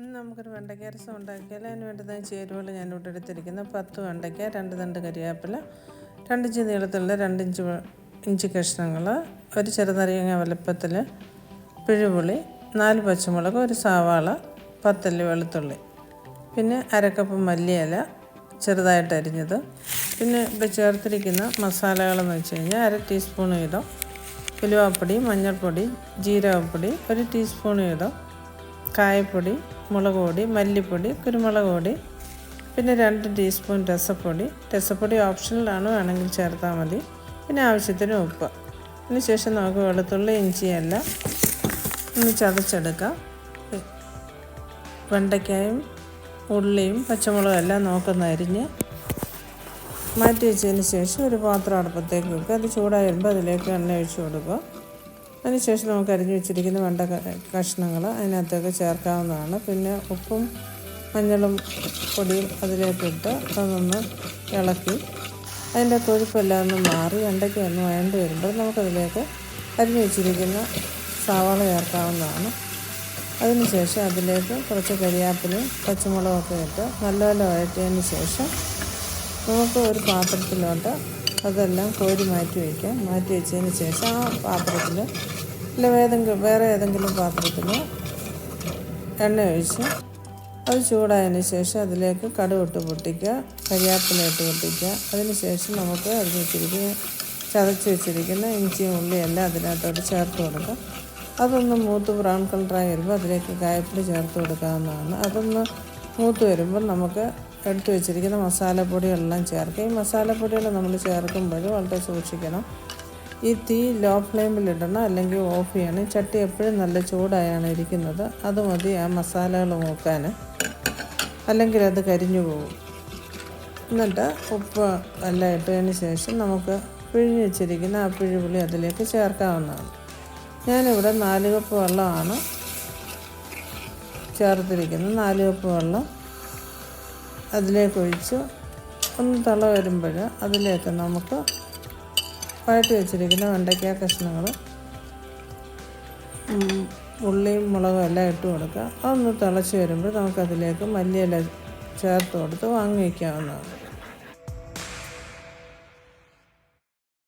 ഇന്ന് നമുക്കൊരു വെണ്ടയ്ക്ക രസം ഉണ്ടാക്കിയാൽ അതിന് വേണ്ടുന്ന ചേരുവകൾ ഞാനിവിടെ എടുത്തിരിക്കുന്നത് 10 വെണ്ടയ്ക്ക, 2 തണ്ട് കരിവേപ്പില, 2 ഇഞ്ച് നീളത്തിലുള്ള 2 ഇഞ്ച് കഷ്ണങ്ങൾ, ഒരു ചെറുനാരങ്ങ വലുപ്പത്തിൽ പിഴുപുളി, 4 പച്ചമുളക്, ഒരു സവാള, 10 അല്ലി വെളുത്തുള്ളി, പിന്നെ അരക്കപ്പ് മല്ലിയില ചെറുതായിട്ട് അരിഞ്ഞത്. പിന്നെ ഇപ്പോൾ ചേർത്തിരിക്കുന്ന മസാലകളെന്ന് വെച്ച് കഴിഞ്ഞാൽ 1/2 ടീസ്പൂൺ വീതം ഉലുവാപ്പൊടി, മഞ്ഞൾപ്പൊടി, ജീരകപ്പൊടി 1 ടീസ്പൂൺ വീതം, കായപ്പൊടി, മുളക് പൊടി, മല്ലിപ്പൊടി, കുരുമുളക് പൊടി, പിന്നെ 2 ടീസ്പൂൺ രസപ്പൊടി ഓപ്ഷണലാണ്, വേണമെങ്കിൽ ചേർത്താൽ മതി. പിന്നെ ആവശ്യത്തിന് ഉപ്പ്. അതിന് ശേഷം നമുക്ക് വെളുത്തുള്ളി ഇഞ്ചിയെല്ലാം ഒന്ന് ചതച്ചെടുക്കാം. വെണ്ടയ്ക്കായും ഉള്ളിയും പച്ചമുളകും എല്ലാം നോക്കുന്ന അരിഞ്ഞ് മാറ്റി വെച്ചതിന് ശേഷം ഒരു പാത്രം അടുപ്പത്തേക്ക് വെക്കുക. അത് ചൂടായി വരുമ്പോൾ അതിലേക്ക് എണ്ണ ഒഴിച്ച് കൊടുക്കുക. അതിനുശേഷം നമുക്ക് അരിഞ്ഞു വെച്ചിരിക്കുന്ന വെണ്ട കഷ്ണങ്ങൾ അതിനകത്തേക്ക് ചേർക്കാവുന്നതാണ്. പിന്നെ ഉപ്പും മഞ്ഞളും പൊടിയും അതിലേക്കിട്ട് അതൊന്ന് ഇളക്കി അതിൻ്റെ കൊഴുപ്പെല്ലാം ഒന്ന് മാറി വെണ്ടയ്ക്ക ഒന്ന് വഴണ്ട് വരുമ്പോൾ നമുക്കതിലേക്ക് അരിഞ്ഞു വെച്ചിരിക്കുന്ന സവാള ചേർക്കാവുന്നതാണ്. അതിനുശേഷം അതിലേക്ക് കുറച്ച് കരിവേപ്പിലയും പച്ചമുളകൊക്കെ ഇട്ട് നല്ലപോലെ വഴറ്റിയതിന് ശേഷം നമുക്ക് ഒരു പാത്രത്തിലോട്ട് അതെല്ലാം കോരി മാറ്റി വയ്ക്കാം. മാറ്റി വെച്ചതിന് ശേഷം ആ പാത്രത്തിൽ വേറെ ഏതെങ്കിലും പാത്രത്തിൽ എണ്ണ ഒഴിച്ച് അത് ചൂടായതിന് ശേഷം അതിലേക്ക് കടുക് ഇട്ട് പൊട്ടിക്കുക, കരിവേപ്പില ഇട്ട് പൊട്ടിക്കുക. അതിന് ശേഷം നമുക്ക് ചതച്ച് വെച്ചിരിക്കുന്ന ഇഞ്ചിയും ഉള്ളിയും എല്ലാം അതിനകത്തോട്ട് ചേർത്ത് കൊടുക്കുക. അതൊന്ന് മൂത്ത് ബ്രൗൺ കളറായി വരുമ്പോൾ അതിലേക്ക് കായപ്പൊടി ചേർത്ത് കൊടുക്കാവുന്നതാണ്. അതൊന്ന് മൂത്ത് വരുമ്പോൾ നമുക്ക് എടുത്ത് വെച്ചിരിക്കുന്ന മസാലപ്പൊടികളെല്ലാം ചേർക്കുക. ഈ മസാലപ്പൊടികൾ നമ്മൾ ചേർക്കുമ്പോൾ വളരെ സൂക്ഷിക്കണം. ഈ തീ ലോ ഫ്ലെയിമിലിടണം, അല്ലെങ്കിൽ ഓഫ് ചെയ്യണം. ചട്ടി എപ്പോഴും നല്ല ചൂടായാണ് ഇരിക്കുന്നത്. അത് മതി ആ മസാലകൾ മൂക്കാൻ, അല്ലെങ്കിൽ അത് കരിഞ്ഞു പോകും. എന്നിട്ട് ഉപ്പ് എല്ലാം ഇട്ടതിന് ശേഷം നമുക്ക് പിഴിഞ്ഞ് വെച്ചിരിക്കുന്ന ആ പിഴുപുളി അതിലേക്ക് ചേർക്കാവുന്നതാണ്. ഞാനിവിടെ 4 കപ്പ് വെള്ളമാണ് ചേർത്തിരിക്കുന്നത്. 4 കപ്പ് വെള്ളം അതിലേക്ക് ഒഴിച്ച് ഒന്ന് തിള വരുമ്പോൾ അതിലേക്ക് നമുക്ക് വഴറ്റി വെച്ചിരിക്കുന്ന വെണ്ടയ്ക്ക കഷ്ണങ്ങൾ, ഉള്ളിയും മുളകും എല്ലാം ഇട്ട് കൊടുക്കുക. അതൊന്ന് തിളച്ച് വരുമ്പോൾ നമുക്കതിലേക്ക് മല്ലിയില ചേർത്ത് കൊടുത്ത് വാങ്ങി വയ്ക്കാവുന്നതാണ്.